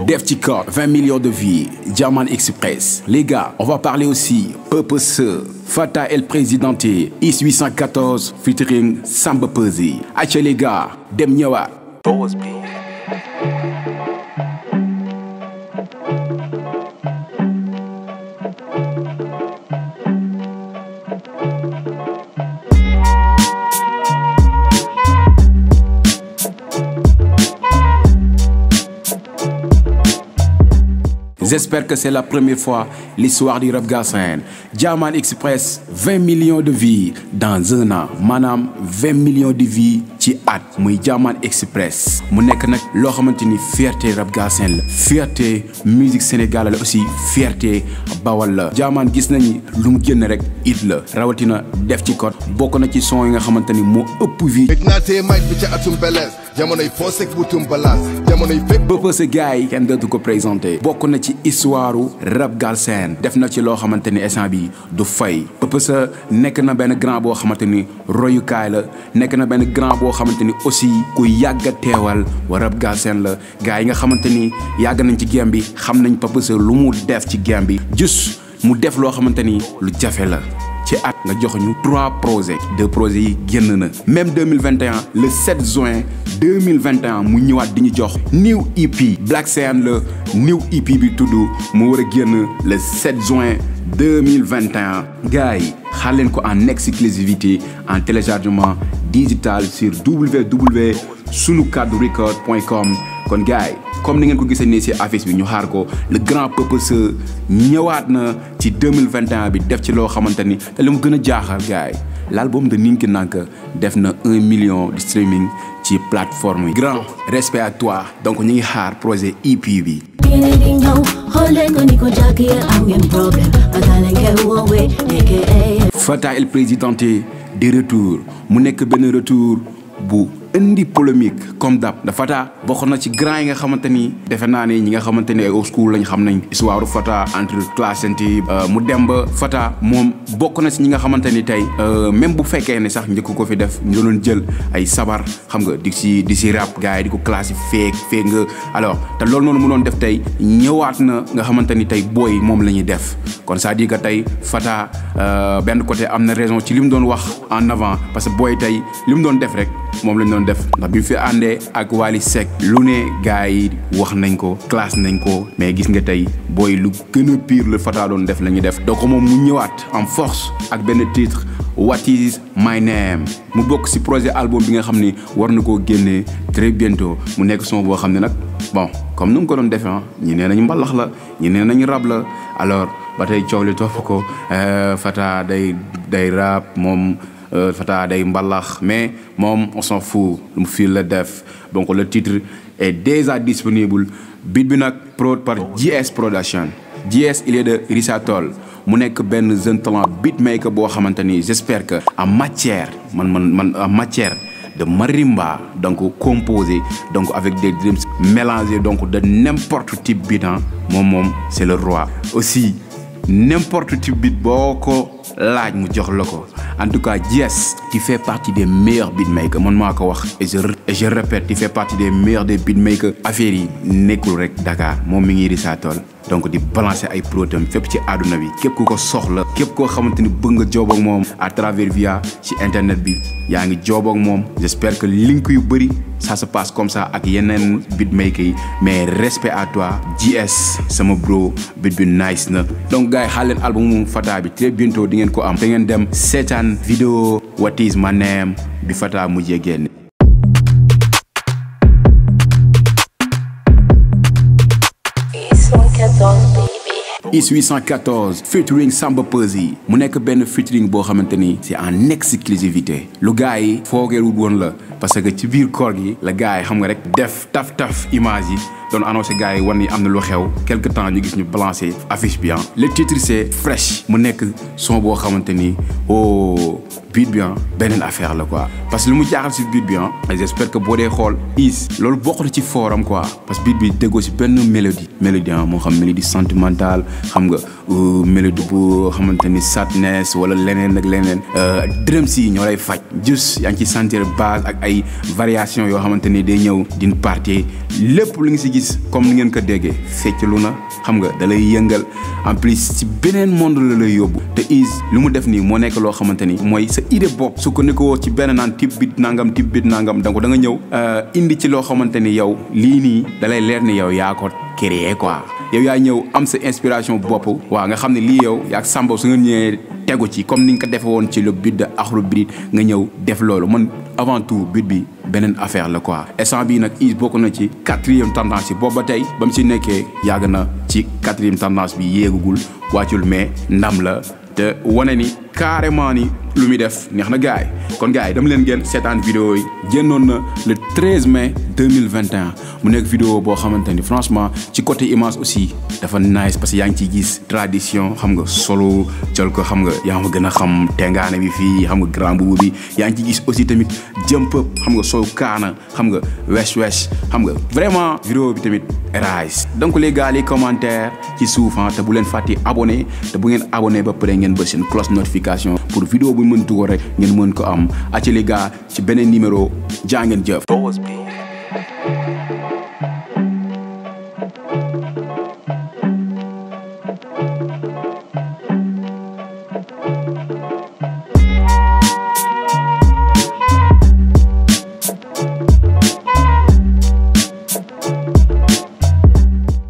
Def ci code 20 millions de vies, Diamant Express. Les gars, on va parler aussi Purpose, Fata El Presidente, IS 814 featuring Samba Peuzzi. Acha les gars, dem ñëwaat. J'espère que c'est la première fois l'histoire du rap galsen. Diamant Express, 20 millions de vies dans un an. Manam 20 millions de vies ci at muy Diamant Express. Mu nekk nag loo xamante ni fierté rap galsen la. Fierté musique sénégalaise la aussi fierté bawal la. Diamant gis nañu lu mu génn rek it la. Rawatina def ci code bokk na ci son yi nga xamante ni moo ëpp vie. Purpose gars yi kenn dootu ko présenté. Bokk na ci histoire rap galsen def na ci loo xamante ni instant bi du fay. Purpose nekk na benn grand boo xamante ni royukaay la nekk na benn grand boo xamante ni aussi ku yàgg a teewal wa rap galsen la. Gars yi nga xamante ni yàgg nañ ci game bi xam nañ Purpose lu mu def ci game bi juste mu def loo xamante ni lu jafe la. ci at nga jox ñu 3 projets 2 projets yi génn na même 2021 le 7 juin 2021 mu ñëwaat di ñu jox new EP Black Sand le new EP bi tudd mu war a génn le 7 juin 2021 gars yi xaar leen ko en exclusivité en téléchargement digital sur www.sunukadurecord.com kon gars yi comme ni ngeen ko gisee nii ci affiche bi ñu xaar ko le grand Purpose ñëwaat na ci 2021 bi def ci loo xamante ni te li mu gën a jaaxal gars yi l'album de Ninki Nanka def na 1 million de streaming ci plateforme yi. Grand respect à toi donc ñu ngi xaar projet EP bi. Fata El Presidente de retour mu nekk benn retour bu indi polémique comme d'hab da Fata bokk na ci grand yi nga xamante ni defe naa ne ñi nga xamante ni ay old school lañ xam nañ histoire Fata entre classante mu dem ba Fata moom bokk na ci ñi nga xamante ni tey même bu fekkee ne sax njëkk ko fi def ñu doon jël ay sabar xam nga di si rap gars yi di ko classé feek nga alors te loolu noonu mu doon def tey ñëwaat na nga xamante ni tey booy moom la ñuy def kon c'est-à-dire que tey Fata benn côté am na raison ci li mu doon wax en avant parce que booy tey li mu doon def rek moom lañ doon def ndax bi fi àndee ak Wally Seck lu ne gars yi wax nañ ko classe nañ ko mais gis nga tey booy lu gën a pire le Fata doon def la ñuy def donc moom mu ñëwaat en force ak benn titre What is my name mu bokk ci projet album bi nga xam ni war na koo génnee très bientôt mu nekk son boo xam ne nag bon comme nu mu ko doon defee ñi nee nañu mbalax la ñi nee nañu rap la alors ba tey coow li topp ko Fata day rap moom Fata day mbalax mais moom on s'en fout lu mu fii la def donc le titre est déjà disponible beat bi nag prod par JS Production. JS il est de Risatol mu nekk benn jeune talent beatmaker boo xamante ni j'espère que en matière en matière de marimba donc composé donc avec des drums mélangés donc de n'importe type beat moom c'est le roi aussi n'importe type beat boo ko laaj mu jox la ko en tout cas JS tu fais partie des meilleurs beatmakers man maa ko wax et je répète tu fais partie des meilleurs des beatmakers affaire yi nekkul rek Dakar moom mi ngi Risatol donc di balancer ay protam fépp ci àdduna bi képp ku ko soxla képp koo xamante ni bëgg nga joob ak moom à travers via ci internet bi yaa ngi joob ak moom j'espère que link yu bëri ça se passe comme ça ak yeneen beatmaker yi mais respect à toi JS sama bro beat bi nice na donc gars yi xaar leen album Fata bi très bientôt di ngeen ko am te ngeen dem seetaan vidéo What is my name bi Fata mujjee génne. IS 814 featuring Samba Peuzzi mu nekk benn featuring boo xamante ni c'est en exclusivité lu gars yi foogeerul woon la parce que ci biir koor gi la gars yi xam nga rek def taf image yi doon annoncé gars yi wan ni am na lu xew quelque temps ñu gis ñu balancer affiche bi le titre c'est Fresh mu nekk son boo xamante ni oh beat bi beneen affaire la quoi parce que lu mu jaaxal si beat bi j'espère que boo dee xool is loolu bokk na ci forum quoi parce que beat bi déggoo si benn mélodie moo xam mélodie sentimentale xam nga mélodie bu xamante ni sadness wala leneen ak leneen drums yi ñoo lay faj juste yaa ngi ci sentir base ak ay variation yoo xamante ni day ñëw d'une partie lépp lu ngi si is comme ni ngeen ko déggee feccalu na xam nga da lay yëngal en plus ci beneen monde la lay yóbbu te is lu mu def nii moo nekk loo xamante ni mooy sa idée bopp su ko ni ko ci benn naan type bit nangam donc da nga ñëw indi ci loo xamante ni yow lii nii da lay leer ni yow yaa ko créé quoi yow yaa ñëw am sa inspiration bopp waaw nga xam ne lii yow yaa Samba su ngeen ñëwee tegu ci comme ni nga ko defee woon ci le but de Akhlou Brick nga ñëw def loolu man avant tout but bi beneen affaire la quoi instant bii nag is bokk na ci 4e tendance yi boobu ba tey ba mu si nekkee yàgg na ci 4e tendance bi yéegugul wàccul mais ndam la te wane ni carrément ni lu muy def neex na gars yi kon gars yi dama leen ngeen seetaan vidéo yi génnoon na le 13 mai 2021 mu nekk vidéo boo xamante ni franchement ci côté image aussi dafa nice parce que yaa ngi ciy gis tradition xam nga solo jël ko xam nga yaa ma gën a xam tengaane bi fii xam nga grand boubou bi yaa ngi ciy gis aussi tamit jump up xam nga soo kaana xam nga wesh xam nga vraiment vidéo bi tamit rise donc les gars les commentaires ci suuf te bu leen fàtte abonné te bu ngeen abonné ba pare ngeen ba seen cloche notification pour vidéo bu mën dugal rek ngeen mën ko am ci les gars ci beneen numéro jaa ngeen jëf